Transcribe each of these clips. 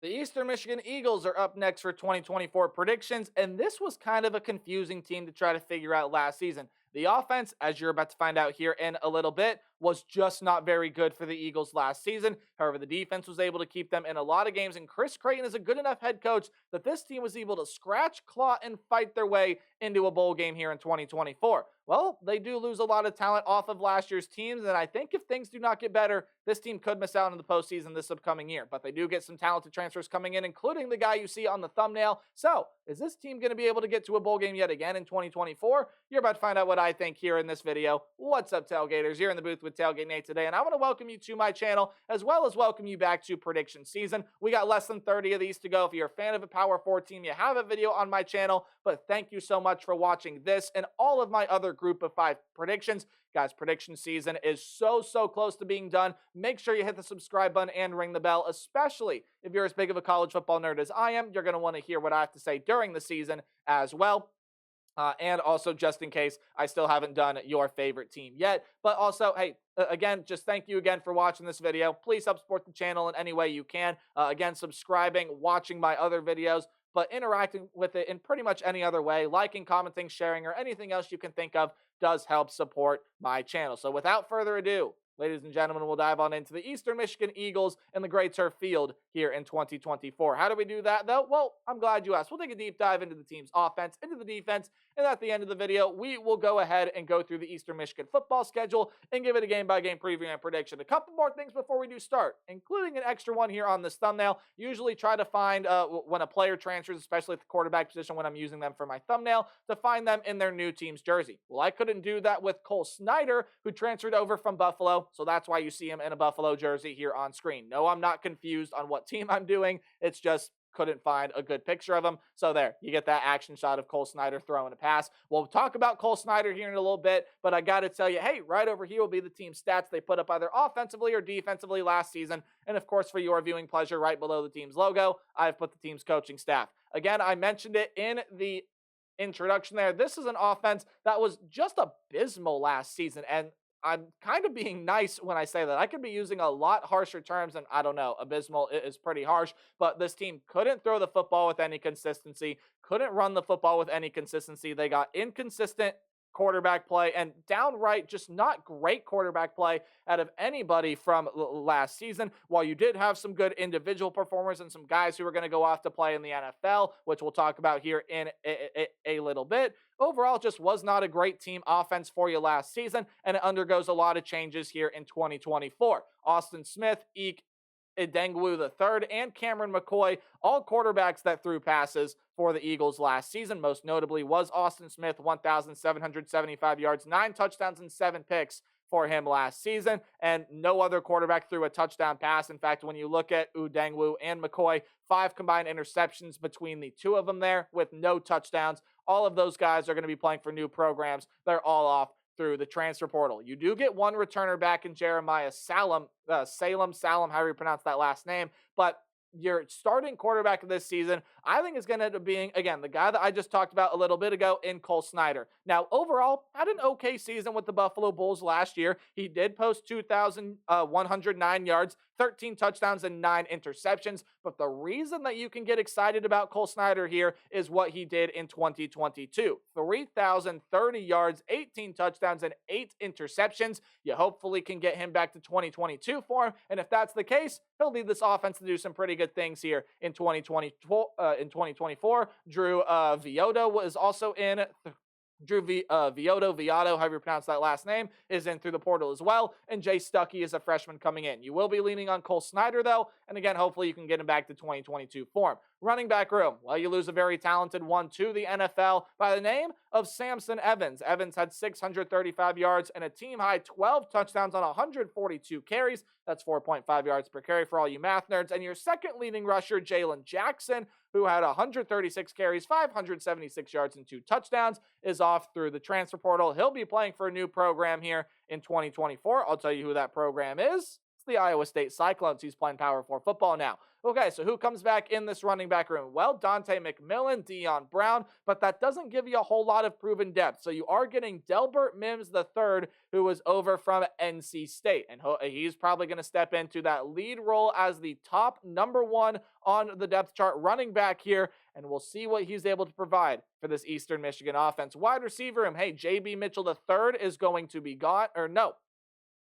The Eastern Michigan Eagles are up next for 2024 predictions, and this was kind of a confusing team to try to figure out last season. The offense, as you're about to find out here in a little bit, was just not very good for the Eagles last season. However, the defense was able to keep them in a lot of games, and Chris Creighton is a good enough head coach that this team was able to scratch, claw, and fight their way into a bowl game here in 2024. Well, they do lose a lot of talent off of last year's teams, and I think if things do not get better, this team could miss out on the postseason this upcoming year. But they do get some talented transfers coming in, including the guy you see on the thumbnail. So, is this team going to be able to get to a bowl game yet again in 2024? You're about to find out what I think here in this video. What's up, Tailgaters? You're in the booth with Tailgate Nate today, and I want to welcome you to my channel, as well as welcome you back to prediction season. We got less than 30 of these to go. If you're a fan of a Power 4 team, you have a video on my channel, but thank you so much for watching this and all of my other group of 5 predictions. Guys, prediction season is so close to being done. Make sure you hit the subscribe button and ring the bell, especially if you're as big of a college football nerd as I am. You're going to want to hear what I have to say during the season as well. And also, just in case I still haven't done your favorite team yet. But also, hey, again, just thank you again for watching this video. Please help support the channel in any way you can. Again, subscribing, watching my other videos, but interacting with it in pretty much any other way. Liking, commenting, sharing, or anything else you can think of does help support my channel. So without further ado, ladies and gentlemen, we'll dive on into the Eastern Michigan Eagles and the Great Turf Field here in 2024. How do we do that, though? Well, I'm glad you asked. We'll take a deep dive into the team's offense, into the defense, and at the end of the video, we will go ahead and go through the Eastern Michigan football schedule and give it a game-by-game preview and prediction. A couple more things before we do start, including an extra one here on this thumbnail. Usually try to find, when a player transfers, especially at the quarterback position when I'm using them for my thumbnail, to find them in their new team's jersey. Well, I couldn't do that with Cole Snyder, who transferred over from Buffalo, so that's why you see him in a Buffalo jersey here on screen. No, I'm not confused on what team I'm doing. It's just couldn't find a good picture of him. So there, you get that action shot of Cole Snyder throwing a pass. We'll talk about Cole Snyder here in a little bit, but I got to tell you, hey, right over here will be the team stats they put up either offensively or defensively last season. And of course, for your viewing pleasure, right below the team's logo, I've put the team's coaching staff. Again, I mentioned it in the introduction there. This is an offense that was just abysmal last season, and I'm kind of being nice when I say that. I could be using a lot harsher terms, and I don't know, abysmal is pretty harsh, but this team couldn't throw the football with any consistency, couldn't run the football with any consistency. They got inconsistent quarterback play and downright just not great quarterback play out of anybody from last season. While you did have some good individual performers and some guys who are going to go off to play in the NFL, which we'll talk about here in a little bit, overall just was not a great team offense for you last season, and it undergoes a lot of changes here in 2024. Austin Smith, Idengwu III, and Cameron McCoy, all quarterbacks that threw passes for the Eagles last season. Most notably was Austin Smith, 1,775 yards, 9 touchdowns, and 7 picks for him last season, and no other quarterback threw a touchdown pass. In fact, when you look at Udengwu and McCoy, 5 combined interceptions between the two of them there with no touchdowns. All of those guys are going to be playing for new programs. They're all off through the transfer portal. You do get one returner back in Jeremiah Salem, however you pronounce that last name, but your starting quarterback of this season, I think is going to end up being, again, the guy that I just talked about a little bit ago in Cole Snyder. Now, overall, had an okay season with the Buffalo Bulls last year. He did post 2,109 yards, 13 touchdowns, and 9 interceptions. But the reason that you can get excited about Cole Snyder here is what he did in 2022. 3,030 yards, 18 touchdowns, and 8 interceptions. You hopefully can get him back to 2022 form. And if that's the case, he'll lead this offense to do some pretty good things here in 2024. Drew Viodo was also in. Viotto, however you pronounce that last name, is in through the portal as well. And Jay Stuckey is a freshman coming in. You will be leaning on Cole Snyder, though. And again, hopefully you can get him back to 2022 form. Running back room. Well, you lose a very talented one to the NFL by the name of Samson Evans. Evans had 635 yards and a team-high 12 touchdowns on 142 carries. That's 4.5 yards per carry for all you math nerds. And your second leading rusher, Jalen Jackson, who had 136 carries, 576 yards, and 2 touchdowns, is off through the transfer portal. He'll be playing for a new program here in 2024. I'll tell you who that program is. the Iowa State Cyclones. He's playing Power 4 football now. Okay, so who comes back in this running back room? Well, Dante McMillan, Dion Brown, but that doesn't give you a whole lot of proven depth. So you are getting Delbert Mims III, who was over from NC State, and he's probably going to step into that lead role as the top number one on the depth chart running back here, and we'll see what he's able to provide for this Eastern Michigan offense. Wide receiver room, hey, J.B. Mitchell III is going to be gone, or no.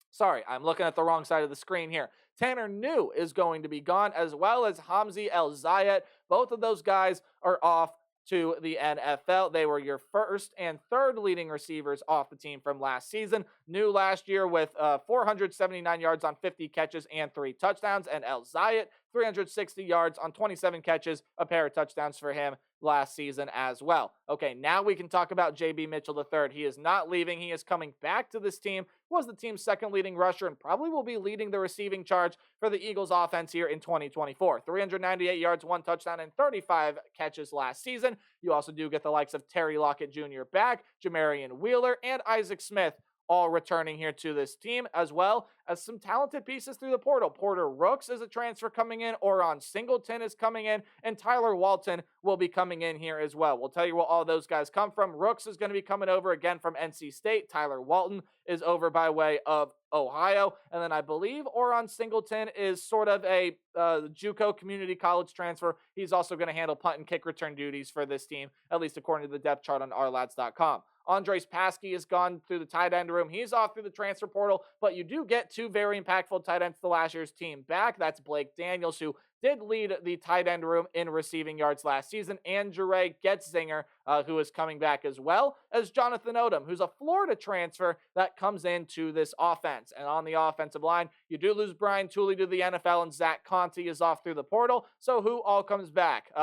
Sorry, I'm looking at the wrong side of the screen here. Tanner New is going to be gone, as well as Hamzi El Zayat. Both of those guys are off to the NFL. They were your first and third leading receivers off the team from last season. New last year with 479 yards on 50 catches and 3 touchdowns, and El Zayat 360 yards on 27 catches, a pair of touchdowns for him last season as well. Okay, now we can talk about J.B. Mitchell III. He is not leaving. He is coming back to this team. Was the team's second leading rusher and probably will be leading the receiving charge for the Eagles offense here in 2024. 398 yards, 1 touchdown, and 35 catches last season. You also do get the likes of Terry Lockett Jr. back, Jamarian Wheeler, and Isaac Smith all returning here to this team, as well as some talented pieces through the portal. Porter Rooks is a transfer coming in, Oron Singleton is coming in, and Tyler Walton will be coming in here as well. We'll tell you where all those guys come from. Rooks is going to be coming over again from NC State. Tyler Walton is over by way of Ohio, and then I believe Oron Singleton is sort of a JUCO community college transfer. He's also going to handle punt and kick return duties for this team, at least according to the depth chart on ourlads.com. Andres Paskey has gone through the tight end room. He's off through the transfer portal, but you do get 2 very impactful tight ends to last year's team back. That's Blake Daniels, who did lead the tight end room in receiving yards last season, and Jure Getzinger, who is coming back, as well as Jonathan Odom, who's a Florida transfer that comes into this offense. And on the offensive line, you do lose Brian Tooley to the NFL, and Zach Conte is off through the portal. So who all comes back?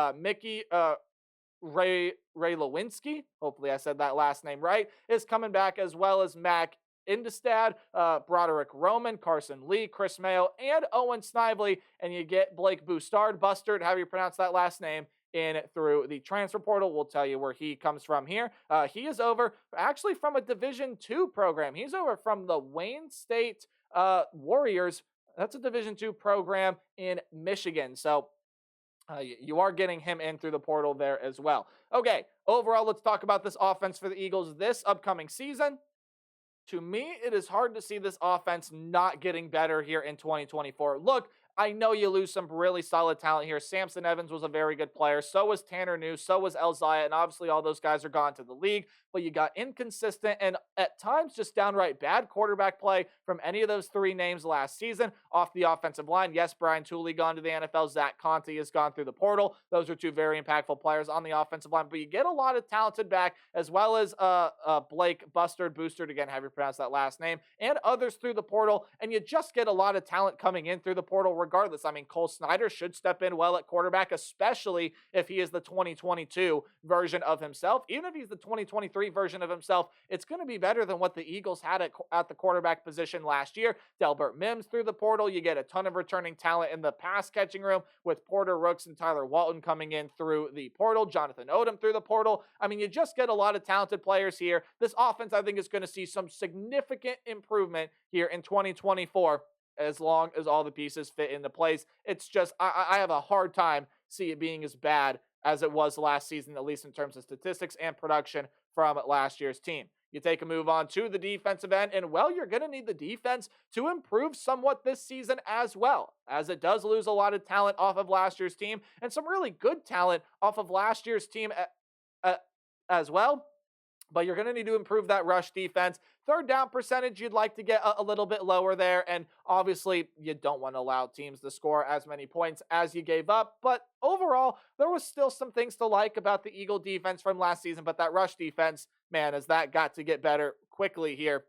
Ray Lewinsky, hopefully I said that last name right, is coming back, as well as Mac Indestad, Broderick Roman, Carson Lee, Chris Mayo, and Owen Snively, and you get Blake Bustard, however you pronounce that last name, in through the transfer portal. We'll tell you where he comes from here. He is over actually from a Division II program. He's over from the Wayne State Warriors. That's a Division II program in Michigan. So you are getting him in through the portal there as well. Okay, overall, let's talk about this offense for the Eagles this upcoming season. To me, it is hard to see this offense not getting better here in 2024. Look, I know you lose some really solid talent here. Samson Evans was a very good player. So was Tanner New. So was El Zayat. And obviously all those guys are gone to the league. But you got inconsistent and at times just downright bad quarterback play from any of those 3 names last season off the offensive line. Yes, Brian Tooley gone to the NFL. Zach Conte has gone through the portal. Those are 2 very impactful players on the offensive line. But you get a lot of talented back, as well as Blake Bustard, again, however you pronounce that last name, and others through the portal. And you just get a lot of talent coming in through the portal regardless. I mean, Cole Snyder should step in well at quarterback, especially if he is the 2022 version of himself. Even if he's the 2023 version of himself, it's going to be better than what the Eagles had at the quarterback position last year. Delbert Mims through the portal. You get a ton of returning talent in the pass catching room with Porter Rooks and Tyler Walton coming in through the portal. Jonathan Odom through the portal. I mean, you just get a lot of talented players here. This offense, I think, is going to see some significant improvement here in 2024 as long as all the pieces fit into place. It's just, I have a hard time seeing it being as bad as it was last season, at least in terms of statistics and production from last year's team. You take a move on to the defensive end, and well, you're going to need the defense to improve somewhat this season as well, as it does lose a lot of talent off of last year's team and some really good talent off of last year's team as well. But you're going to need to improve that rush defense. Third down percentage, you'd like to get a little bit lower there. And obviously, you don't want to allow teams to score as many points as you gave up. But overall, there was still some things to like about the Eagle defense from last season. But that rush defense, man, has that got to get better quickly here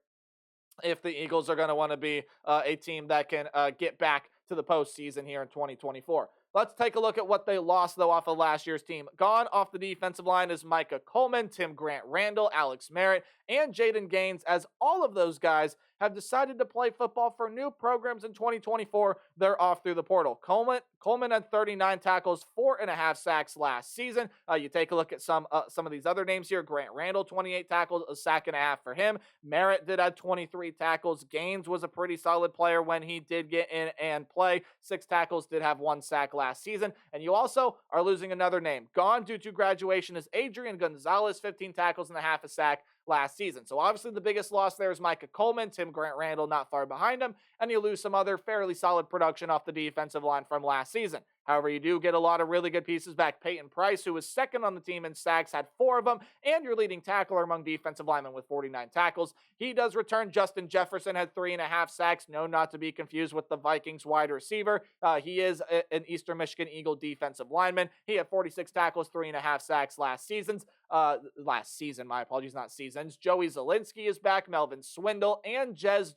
if the Eagles are going to want to be a team that can get back to the postseason here in 2024. Let's take a look at what they lost, though, off of last year's team. Gone off the defensive line is Micah Coleman, Tim Grant Randall, Alex Merritt, and Jaden Gaines, as all of those guys have decided to play football for new programs in 2024. They're off through the portal. Coleman had 39 tackles, 4.5 sacks last season. You take a look at some of these other names here. Grant Randall, 28 tackles, a sack and a half for him. Merritt did have 23 tackles. Gaines was a pretty solid player when he did get in and play. 6 tackles, did have 1 sack last season. And you also are losing another name. Gone due to graduation is Adrian Gonzalez, 15 tackles and a half a sack last season. So obviously the biggest loss there is Micah Coleman. Tim Grant Randall not far behind him, and you lose some other fairly solid production off the defensive line from last season. However, you do get a lot of really good pieces back. Peyton Price, who was second on the team in sacks, had 4 of them, and your leading tackler among defensive linemen with 49 tackles. He does return. Justin Jefferson had 3.5 sacks. No, not to be confused with the Vikings wide receiver. He is an Eastern Michigan Eagle defensive lineman. He had 46 tackles, 3.5 sacks last season, my apologies, not seasons. Joey Zielinski is back. Melvin Swindle and Jez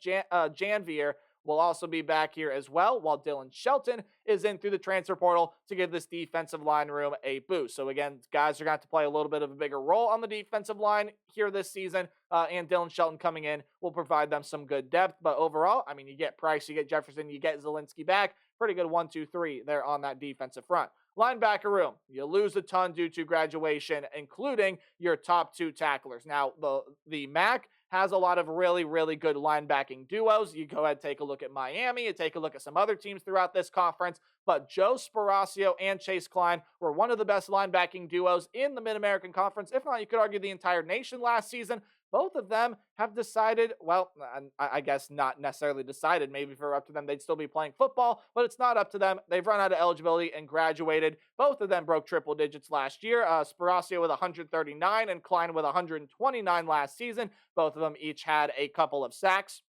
Janvier will also be back here as well, while Dylan Shelton is in through the transfer portal to give this defensive line room a boost. So again, guys are going to have to play a little bit of a bigger role on the defensive line here this season, and Dylan Shelton coming in will provide them some good depth. But overall, I mean, you get Price, you get Jefferson, you get Zielinski back. Pretty good 1, 2, 3 there on that defensive front. Linebacker room, you lose a ton due to graduation, including your top 2 tacklers. Now, the MAC has a lot of really, really good linebacking duos. You go ahead and take a look at Miami, you take a look at some other teams throughout this conference, but Joe Sparacio and Chase Klein were one of the best linebacking duos in the Mid-American Conference. If not, you could argue the entire nation last season. Both of them have decided, well, I guess not necessarily decided. Maybe if it were up to them, they'd still be playing football, but it's not up to them. They've run out of eligibility and graduated. Both of them broke triple digits last year. Sparacio with 139 and Klein with 129 last season. Both of them each had a couple of sacks,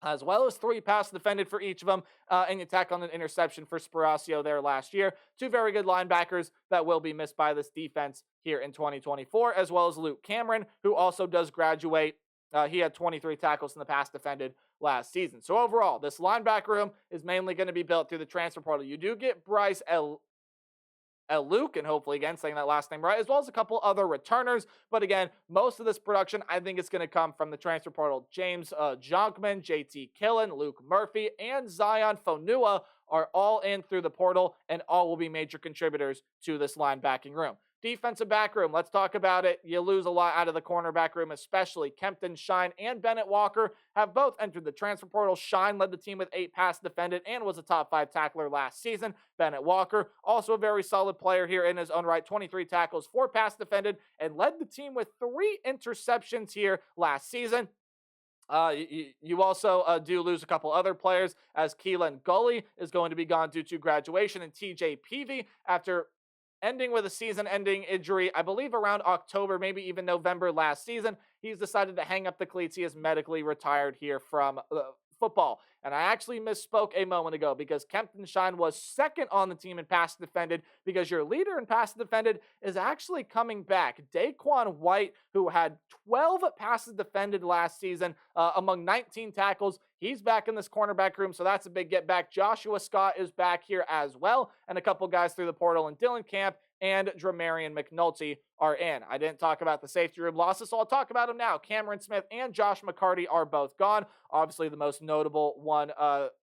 as well as 3 passes defended for each of them, and you tack on an interception for Sparacio there last year. 2 very good linebackers that will be missed by this defense here in 2024, as well as Luke Cameron, who also does graduate. He had 23 tackles in the pass defended last season. So overall, this linebacker room is mainly going to be built through the transfer portal. You do get Bryce Luke, and hopefully, again, saying that last name right, as well as a couple other returners. But again, most of this production, I think it's going to come from the transfer portal. James Jonkman, JT Killen, Luke Murphy, and Zion Fonua are all in through the portal, and all will be major contributors to this linebacking room. Defensive back room, let's talk about it. You lose a lot out of the cornerback room, especially Kempton Shine and Bennett Walker have both entered the transfer portal. Shine led the team with 8 passes defended and was a top 5 tackler last season. Bennett Walker, also a very solid player here in his own right, 23 tackles, 4 passes defended, and led the team with 3 interceptions here last season. You also do lose a couple other players, as Keelan Gully is going to be gone due to graduation, and TJ Peavy, after ending with a season-ending injury, I believe around October, maybe even November last season, he's decided to hang up the cleats. He is medically retired here from football. And I actually misspoke a moment ago, because Kempton Shine was second on the team in pass defended, because your leader in pass defended is actually coming back. Daquan White, who had 12 passes defended last season among 19 tackles, he's back in this cornerback room, so that's a big get back. Joshua Scott is back here as well, and a couple guys through the portal, and Dylan Camp and Dramarian McNulty are in. I didn't talk about the safety room losses, so I'll talk about them now. Cameron Smith and Josh McCarty are both gone. Obviously, the most notable one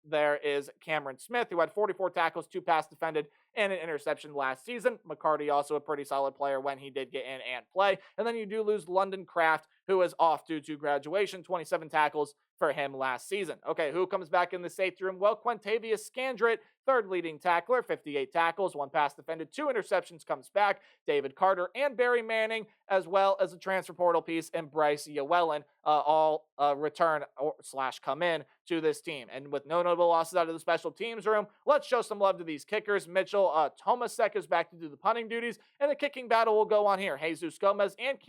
there is Cameron Smith, who had 44 tackles, 2 pass defended, and an interception last season. McCarty also a pretty solid player when he did get in and play. And then you do lose London Kraft, who is off due to graduation, 27 tackles for him last season. Okay, who comes back in the safety room? Well, Quintavious Scandrett, third leading tackler, 58 tackles, 1 pass defended, 2 interceptions, comes back. David Carter and Barry Manning, as well as a transfer portal piece, and Bryce Llewellyn, all return / come in to this team. And with no notable losses out of the special teams room, let's show some love to these kickers. Mitchell Tomasek is back to do the punting duties, and the kicking battle will go on here. Jesus Gomez and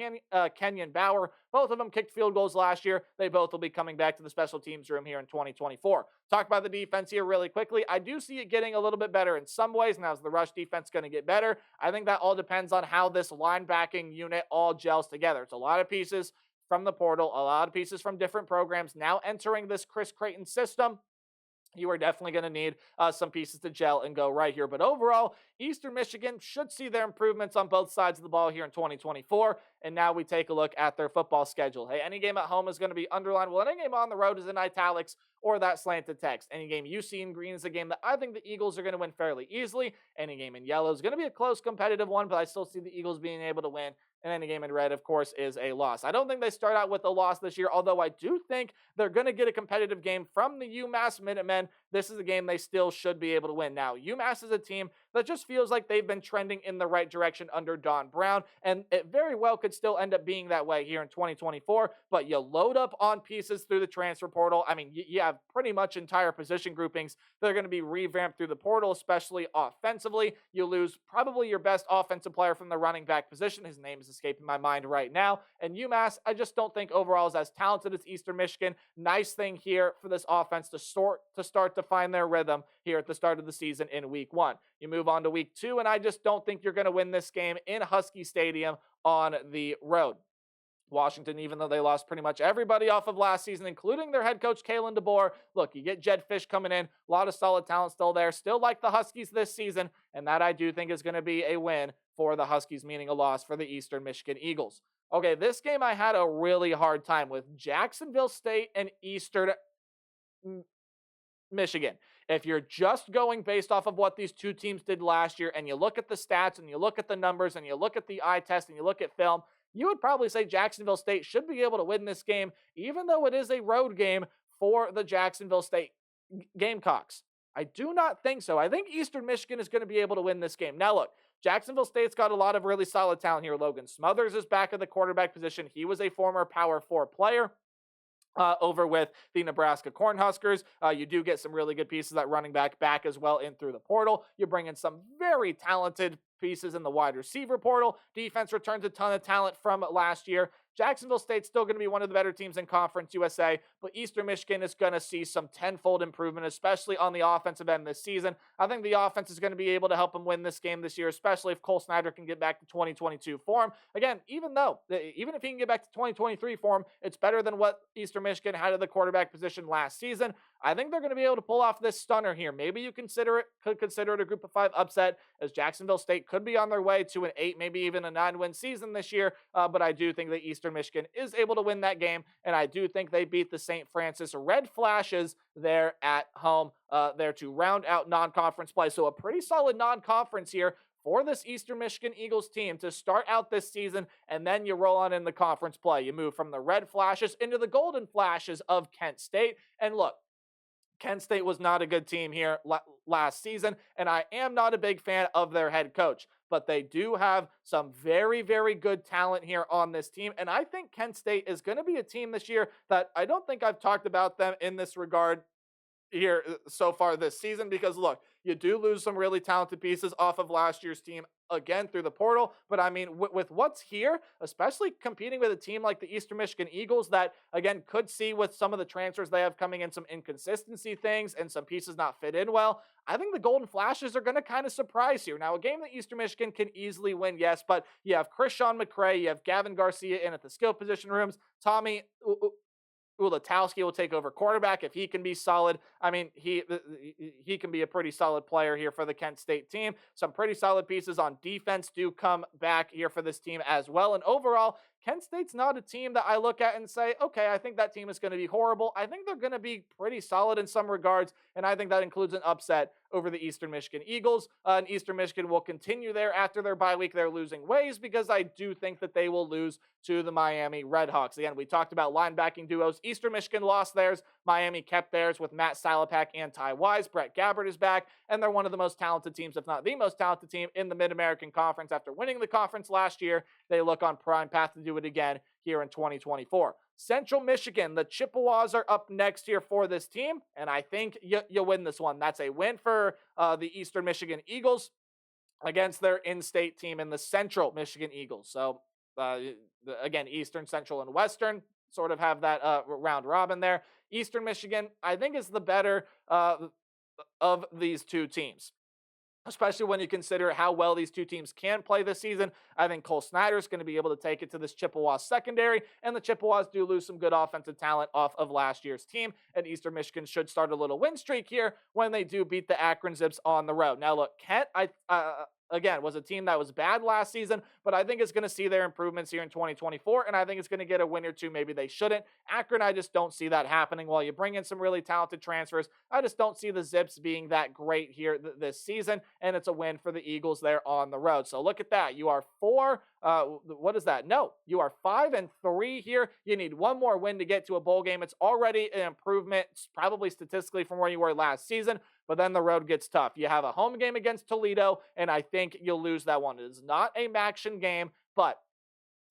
Kenyon Bauer, both of them kicked field goals last year. They both will be coming back to the special teams room here in 2024. Talk about the defense here really quickly. I do see it getting a little bit better in some ways. Now, is the rush defense going to get better? I think that all depends on how this linebacking unit all gels together. It's a lot of pieces from the portal, a lot of pieces from different programs now entering this Chris Creighton system. you are definitely going to need some pieces to gel and go right here. But overall, Eastern Michigan should see their improvements on both sides of the ball here in 2024. And now we take a look at their football schedule. Hey, any game at home is going to be underlined. Well, any game on the road is in italics or that slanted text. Any game you see in green is a game that I think the Eagles are going to win fairly easily. Any game in yellow is going to be a close competitive one, but I still see the Eagles being able to win. And any game in red, of course, is a loss. I don't think they start out with a loss this year, although I do think they're going to get a competitive game from the UMass Minutemen. This is a game they still should be able to win. Now, UMass is a team that just feels like they've been trending in the right direction under Don Brown, and it very well could still end up being that way here in 2024, but you load up on pieces through the transfer portal. I mean, you have pretty much entire position groupings that are going to be revamped through the portal, especially offensively. You lose probably your best offensive player from the running back position. His name is escaping my mind right now. And UMass, I just don't think overall is as talented as Eastern Michigan. Nice thing here for this offense to start to find their rhythm here at the start of the season in week 1. You move on to week 2, and I just don't think you're going to win this game in Husky Stadium on the road. Washington, even though they lost pretty much everybody off of last season, including their head coach, Kalen DeBoer. Look, you get Jed Fish coming in, a lot of solid talent still there. Still like the Huskies this season, and that I do think is going to be a win for the Huskies, meaning a loss for the Eastern Michigan Eagles. Okay, this game I had a really hard time with. Jacksonville State and Eastern Michigan. If you're just going based off of what these two teams did last year, and you look at the stats and you look at the numbers and you look at the eye test and you look at film, you would probably say Jacksonville State should be able to win this game, even though it is a road game for the Jacksonville State Gamecocks. I do not think so. I think Eastern Michigan is going to be able to win this game. Now, look, Jacksonville State's got a lot of really solid talent here. Logan Smothers is back at the quarterback position. He was a former Power 4 player. Over with the Nebraska Cornhuskers. You do get some really good pieces at running back as well in through the portal. You bring in some very talented pieces in the wide receiver portal. Defense returns a ton of talent from last year. Jacksonville State's still going to be one of the better teams in Conference USA, but Eastern Michigan is going to see some tenfold improvement, especially on the offensive end this season. I think the offense is going to be able to help them win this game this year, especially if Cole Snyder can get back to 2022 form. Again, even if he can get back to 2023 form, it's better than what Eastern Michigan had at the quarterback position last season. I think they're going to be able to pull off this stunner here. Maybe you could consider it a group of 5 upset, as Jacksonville State could be on their way to an 8, maybe even a 9-win season this year. But I do think that Eastern Michigan is able to win that game, and I do think they beat the St. Francis Red Flashes there at home, there to round out non-conference play. So a pretty solid non-conference here for this Eastern Michigan Eagles team to start out this season, and then you roll on in the conference play. You move from the Red Flashes into the Golden Flashes of Kent State. And look, Kent State was not a good team here last season, and I am not a big fan of their head coach. But they do have some very, very good talent here on this team. And I think Kent State is going to be a team this year that I don't think I've talked about them in this regard here so far this season, because look, you do lose some really talented pieces off of last year's team again through the portal. But I mean, with what's here, especially competing with a team like the Eastern Michigan Eagles that, again, could see with some of the transfers they have coming in some inconsistency things and some pieces not fit in well, I think the Golden Flashes are going to kind of surprise here. Now, a game that Eastern Michigan can easily win, yes, but you have Krishawn McCray, you have Gavin Garcia in at the skill position rooms, Tommy Ulatowski will take over quarterback if he can be solid. I mean, he can be a pretty solid player here for the Kent State team. Some pretty solid pieces on defense do come back here for this team as well. And overall, Kent State's not a team that I look at and say, okay, I think that team is going to be horrible. I think they're going to be pretty solid in some regards, and I think that includes an upset over the Eastern Michigan Eagles. And Eastern Michigan will continue there after their bye week. They're losing ways because I do think that they will lose to the Miami Redhawks. Again, we talked about linebacking duos. Eastern Michigan lost theirs. Miami kept theirs with Matt Salapak and Ty Wise. Brett Gabbert is back, and they're one of the most talented teams, if not the most talented team in the Mid-American Conference. After winning the conference last year, they look on prime path to do it again here in 2024. Central Michigan, the Chippewas are up next here for this team, and I think you win this one. That's a win for the Eastern Michigan Eagles against their in-state team in the Central Michigan Eagles. So, again, Eastern, Central, and Western sort of have that round robin there. Eastern Michigan, I think, is the better of these two teams. especially when you consider how well these two teams can play this season. I think Cole Snyder is going to be able to take it to this Chippewa secondary, and the Chippewas do lose some good offensive talent off of last year's team, and Eastern Michigan should start a little win streak here when they do beat the Akron Zips on the road. Now, look, Kent, again, was a team that was bad last season, but I think it's going to see their improvements here in 2024, and I think it's going to get a win or two. Maybe they shouldn't. Akron, I just don't see that happening. While you bring in some really talented transfers, I just don't see the Zips being that great here this season, and it's a win for the Eagles there on the road. So look at that. You are what is that? No, you are 5-3 here. You need one more win to get to a bowl game. It's already an improvement, probably statistically, from where you were last season, but then the road gets tough. You have a home game against Toledo, and I think you'll lose that one. It is not a Maction game, but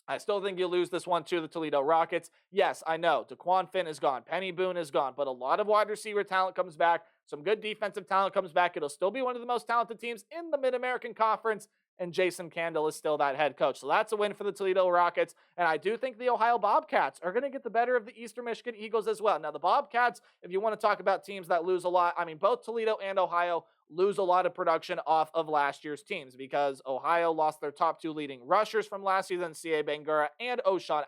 I still think you lose this one to the Toledo Rockets. Yes, I know. DeQuan Finn is gone. Penny Boone is gone. But a lot of wide receiver talent comes back. Some good defensive talent comes back. It'll still be one of the most talented teams in the Mid-American Conference. And Jason Candle is still that head coach. So that's a win for the Toledo Rockets. And I do think the Ohio Bobcats are going to get the better of the Eastern Michigan Eagles as well. Now, the Bobcats, if you want to talk about teams that lose a lot, I mean, both Toledo and Ohio lose a lot of production off of last year's teams because Ohio lost their top two leading rushers from last season, C.A. Bangura and O'Shawn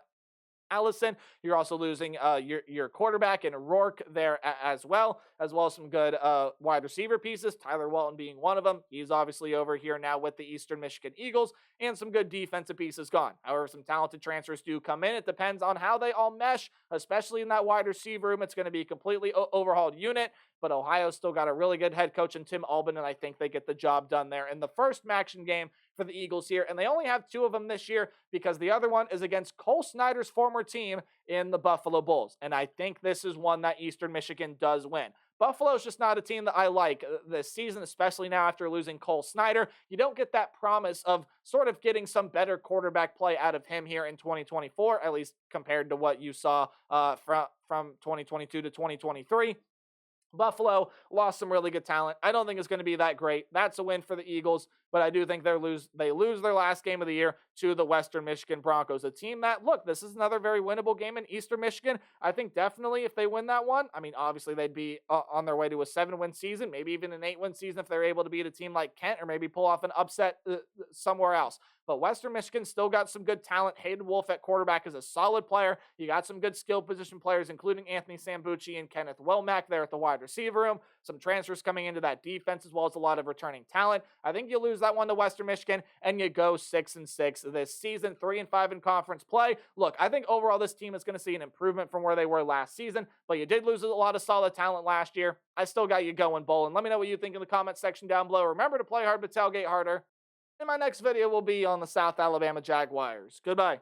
Allison. You're also losing your quarterback in Rourke there as well as some good wide receiver pieces, Tyler Walton being one of them. He's obviously over here now with the Eastern Michigan Eagles, and some good defensive pieces gone. However, some talented transfers do come in. It depends on how they all mesh, especially in that wide receiver room. It's going to be a completely overhauled unit, but Ohio's still got a really good head coach in Tim Albin, and I think they get the job done there in the first Maction game for the Eagles here. And they only have two of them this year because the other one is against Cole Snyder's former team in the Buffalo Bulls. And I think this is one that Eastern Michigan does win. Buffalo's just not a team that I like this season, especially now after losing Cole Snyder. You don't get that promise of sort of getting some better quarterback play out of him here in 2024, at least compared to what you saw from 2022 to 2023. Buffalo lost some really good talent. I don't think it's going to be that great. That's a win for the Eagles, but I do think they lose their last game of the year to the Western Michigan Broncos, a team that, look, this is another very winnable game in Eastern Michigan. I think definitely if they win that one, I mean, obviously they'd be on their way to a 7-win season, maybe even an 8-win season if they're able to beat a team like Kent or maybe pull off an upset somewhere else. But Western Michigan still got some good talent. Hayden Wolf at quarterback is a solid player. You got some good skill position players, including Anthony Sambucci and Kenneth Womack there at the wide receiver room. Some transfers coming into that defense as well as a lot of returning talent. I think you lose that one to Western Michigan and you go 6-6 this season, 3-5 in conference play. Look, I think overall this team is going to see an improvement from where they were last season, but you did lose a lot of solid talent last year. I still got you going bowling. Let me know what you think in the comment section down below. Remember to play hard but tailgate harder. And my next video will be on the South Alabama Jaguars. Goodbye.